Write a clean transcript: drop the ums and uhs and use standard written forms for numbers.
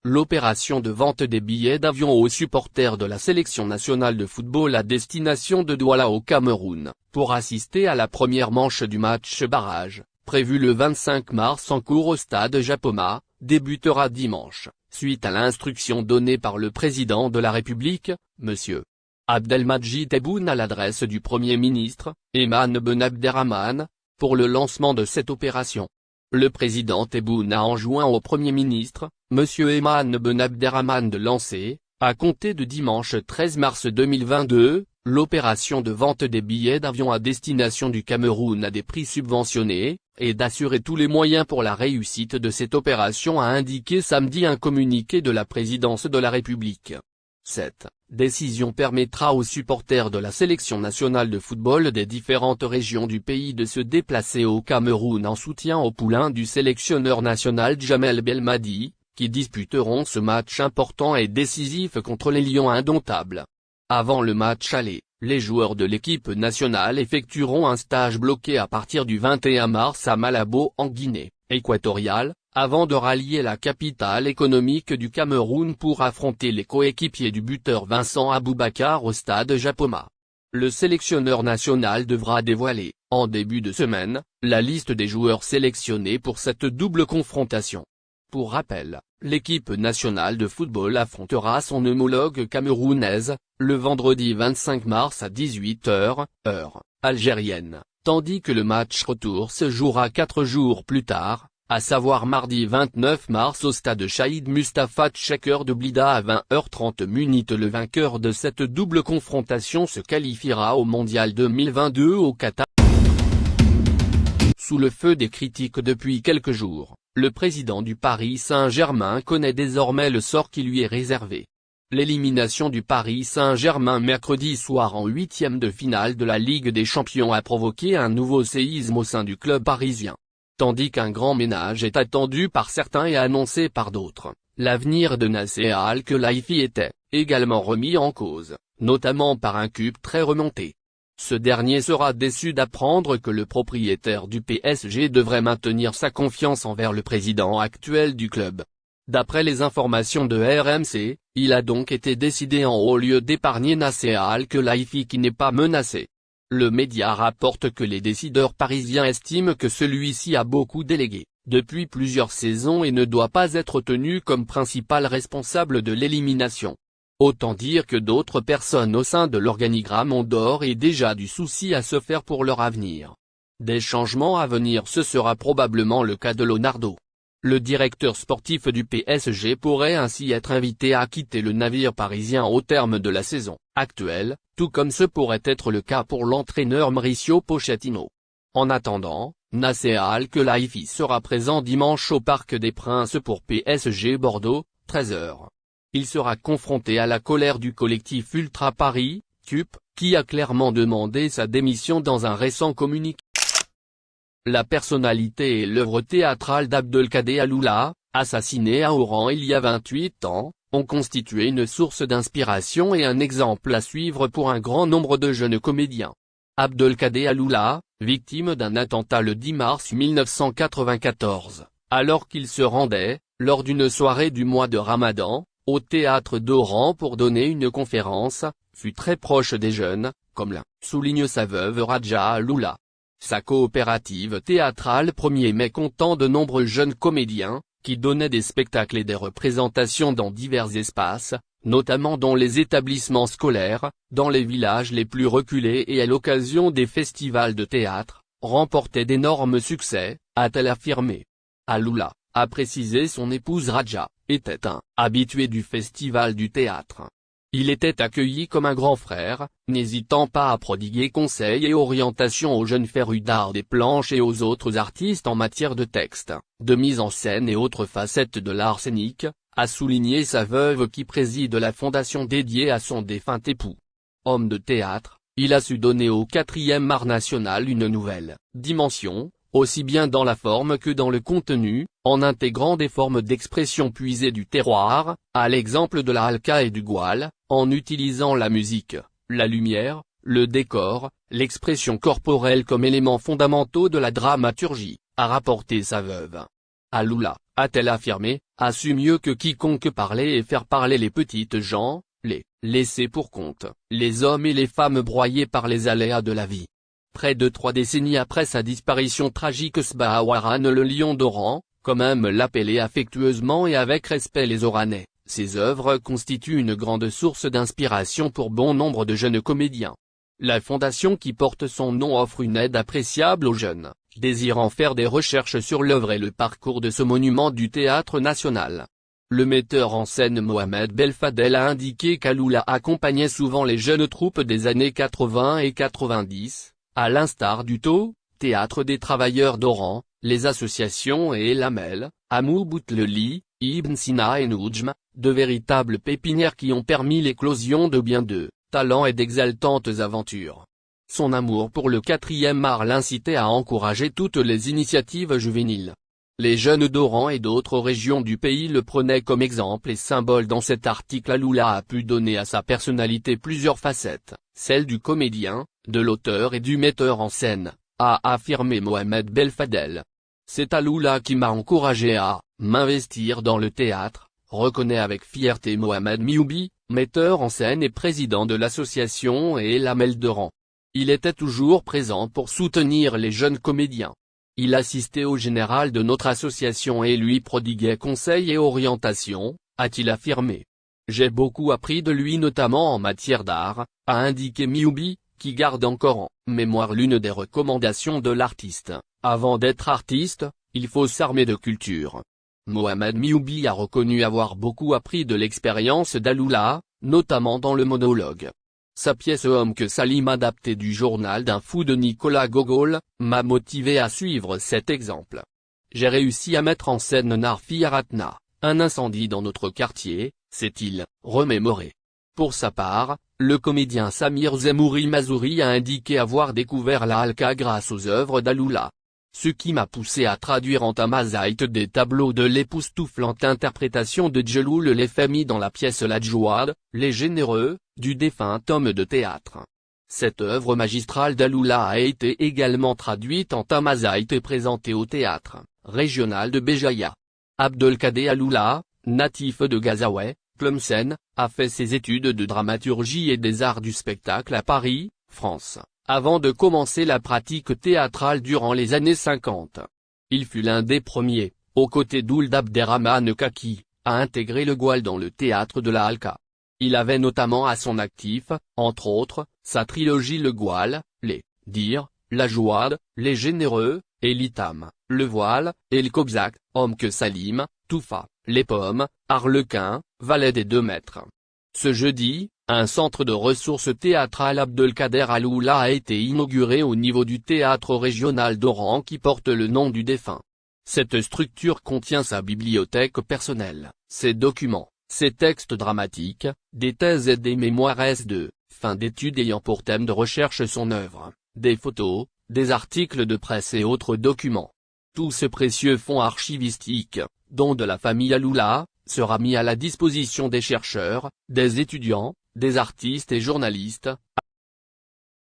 l'opération de vente des billets d'avion aux supporters de la sélection nationale de football à destination de Douala au Cameroun, pour assister à la première manche du match barrage, prévu le 25 mars en cours au stade Japoma, débutera dimanche, suite à l'instruction donnée par le président de la République, M. Abdelmadjid Tebboune à l'adresse du Premier ministre, Ayman Ben Abderrahmane, pour le lancement de cette opération. Le président Tebboune a enjoint au Premier ministre, M. Ayman Ben Abderrahmane de lancer, à compter de dimanche 13 mars 2022, l'opération de vente des billets d'avion à destination du Cameroun à des prix subventionnés, et d'assurer tous les moyens pour la réussite de cette opération, a indiqué samedi un communiqué de la présidence de la République. Cette décision permettra aux supporters de la sélection nationale de football des différentes régions du pays de se déplacer au Cameroun en soutien aux poulains du sélectionneur national Djamel Belmadi, qui disputeront ce match important et décisif contre les Lions indomptables. Avant le match aller, les joueurs de l'équipe nationale effectueront un stage bloqué à partir du 21 mars à Malabo en Guinée équatoriale, avant de rallier la capitale économique du Cameroun pour affronter les coéquipiers du buteur Vincent Aboubakar au stade Japoma. Le sélectionneur national devra dévoiler, en début de semaine, la liste des joueurs sélectionnés pour cette double confrontation. Pour rappel, l'équipe nationale de football affrontera son homologue camerounaise, le vendredi 25 mars à 18h, heure algérienne, tandis que le match retour se jouera 4 jours plus tard, à savoir mardi 29 mars au stade Shahid Mustapha Tchaker de Blida à 20h30. Le vainqueur de cette double confrontation se qualifiera au Mondial 2022 au Qatar. Sous le feu des critiques depuis quelques jours, le président du Paris Saint-Germain connaît désormais le sort qui lui est réservé. L'élimination du Paris Saint-Germain mercredi soir en huitième de finale de la Ligue des Champions a provoqué un nouveau séisme au sein du club parisien. Tandis qu'un grand ménage est attendu par certains et annoncé par d'autres, l'avenir de Nasser Al-Khelaifi était également remis en cause, notamment par un CUP très remonté. Ce dernier sera déçu d'apprendre que le propriétaire du PSG devrait maintenir sa confiance envers le président actuel du club. D'après les informations de RMC, il a donc été décidé en haut lieu d'épargner Nasser Al-Khelaifi qui n'est pas menacé. Le média rapporte que les décideurs parisiens estiment que celui-ci a beaucoup délégué, depuis plusieurs saisons et ne doit pas être tenu comme principal responsable de l'élimination. Autant dire que d'autres personnes au sein de l'organigramme ont d'ores et déjà du souci à se faire pour leur avenir. Des changements à venir, ce sera probablement le cas de Leonardo. Le directeur sportif du PSG pourrait ainsi être invité à quitter le navire parisien au terme de la saison actuelle, tout comme ce pourrait être le cas pour l'entraîneur Mauricio Pochettino. En attendant, Nasser Al-Khelaifi sera présent dimanche au Parc des Princes pour PSG Bordeaux, 13h. Il sera confronté à la colère du collectif Ultra Paris, CUP, qui a clairement demandé sa démission dans un récent communiqué. La personnalité et l'œuvre théâtrale d'Abdelkader Aloula, assassiné à Oran il y a 28 ans, ont constitué une source d'inspiration et un exemple à suivre pour un grand nombre de jeunes comédiens. Abdelkader Aloula, victime d'un attentat le 10 mars 1994, alors qu'il se rendait, lors d'une soirée du mois de Ramadan, au théâtre d'Oran pour donner une conférence, fut très proche des jeunes, comme l'a souligne sa veuve Radja Aloula. Sa coopérative théâtrale 1er mai comptant de nombreux jeunes comédiens, qui donnaient des spectacles et des représentations dans divers espaces, notamment dans les établissements scolaires, dans les villages les plus reculés et à l'occasion des festivals de théâtre, remportait d'énormes succès, a-t-elle affirmé. Aloula, a précisé son épouse Radja, était un habitué du festival du théâtre. Il était accueilli comme un grand frère, n'hésitant pas à prodiguer conseils et orientations aux jeunes férus d'art des planches et aux autres artistes en matière de texte, de mise en scène et autres facettes de l'art scénique, a souligné sa veuve qui préside la fondation dédiée à son défunt époux. Homme de théâtre, il a su donner au 4e art national une nouvelle dimension, aussi bien dans la forme que dans le contenu, en intégrant des formes d'expression puisées du terroir, à l'exemple de la halka et du goual, en utilisant la musique, la lumière, le décor, l'expression corporelle comme éléments fondamentaux de la dramaturgie, a rapporté sa veuve. Aloula, a-t-elle affirmé, a su mieux que quiconque parler et faire parler les petites gens, les laissés pour compte, les hommes et les femmes broyés par les aléas de la vie. Près de 3 décennies après sa disparition tragique, Sbahawaran le lion d'Oran, comme aiment l'appeler affectueusement et avec respect les Oranais, ses œuvres constituent une grande source d'inspiration pour bon nombre de jeunes comédiens. La fondation qui porte son nom offre une aide appréciable aux jeunes, désirant faire des recherches sur l'œuvre et le parcours de ce monument du théâtre national. Le metteur en scène Mohamed Belfadel a indiqué qu'Aloula accompagnait souvent les jeunes troupes des années 80 et 90, à l'instar du Théâtre des Travailleurs d'Oran, les associations et l'Amel, Amou Boutleli, Ibn Sina et Noujm, de véritables pépinières qui ont permis l'éclosion de bien de talents et d'exaltantes aventures. Son amour pour le 4e art l'incitait à encourager toutes les initiatives juvéniles. Les jeunes d'Oran et d'autres régions du pays le prenaient comme exemple et symbole. Dans cet article, Aloula a pu donner à sa personnalité plusieurs facettes, celle du comédien, de l'auteur et du metteur en scène, a affirmé Mohamed Belfadel. C'est Aloula qui m'a encouragé à m'investir dans le théâtre, reconnaît avec fierté Mohamed Mioubi, metteur en scène et président de l'association et l'Amel d'Oran. Il était toujours présent pour soutenir les jeunes comédiens. Il assistait au général de notre association et lui prodiguait conseils et orientations, a-t-il affirmé. J'ai beaucoup appris de lui notamment en matière d'art, a indiqué Mioubi, qui garde encore en mémoire l'une des recommandations de l'artiste. Avant d'être artiste, il faut s'armer de culture. Mohamed Mioubi a reconnu avoir beaucoup appris de l'expérience d'Aloula, notamment dans le monologue. Sa pièce Homme que Salim, adaptée du journal d'un fou de Nicolas Gogol, m'a motivé à suivre cet exemple. J'ai réussi à mettre en scène Narfi Aratna, un incendie dans notre quartier, s'est-il remémoré. Pour sa part, le comédien Samir Zemouri Mazouri a indiqué avoir découvert la halqa grâce aux œuvres d'Aloula. Ce qui m'a poussé à traduire en tamazight des tableaux de l'époustouflante interprétation de Djeloul Lefemi dans la pièce La Djouad, les généreux, du défunt homme de théâtre. Cette œuvre magistrale d'Aloula a été également traduite en tamazight et présentée au théâtre régional de Béjaïa. Abdelkader Aloula, natif de Gazaoué, Tlemcen, a fait ses études de dramaturgie et des arts du spectacle à Paris, France, avant de commencer la pratique théâtrale durant les années 50. Il fut l'un des premiers, aux côtés d'Ould Abderrahmane Kaki, à intégrer le Goual dans le théâtre de la halqa. Il avait notamment à son actif, entre autres, sa trilogie Le Goual, les Dires, La Jouade, Les Généreux, et l'Itam, Le Voile, et le Kobzak, Homme que Salim, Toufa, Les Pommes, Arlequin, Valet des 2 maîtres. Ce jeudi, un centre de ressources théâtrales Abdelkader Aloula a été inauguré au niveau du théâtre régional d'Oran qui porte le nom du défunt. Cette structure contient sa bibliothèque personnelle, ses documents, ses textes dramatiques, des thèses et des mémoires de fin d'études ayant pour thème de recherche son œuvre, des photos, des articles de presse et autres documents. Tout ce précieux fonds archivistique, dont de la famille Aloula, sera mis à la disposition des chercheurs, des étudiants, des artistes et journalistes,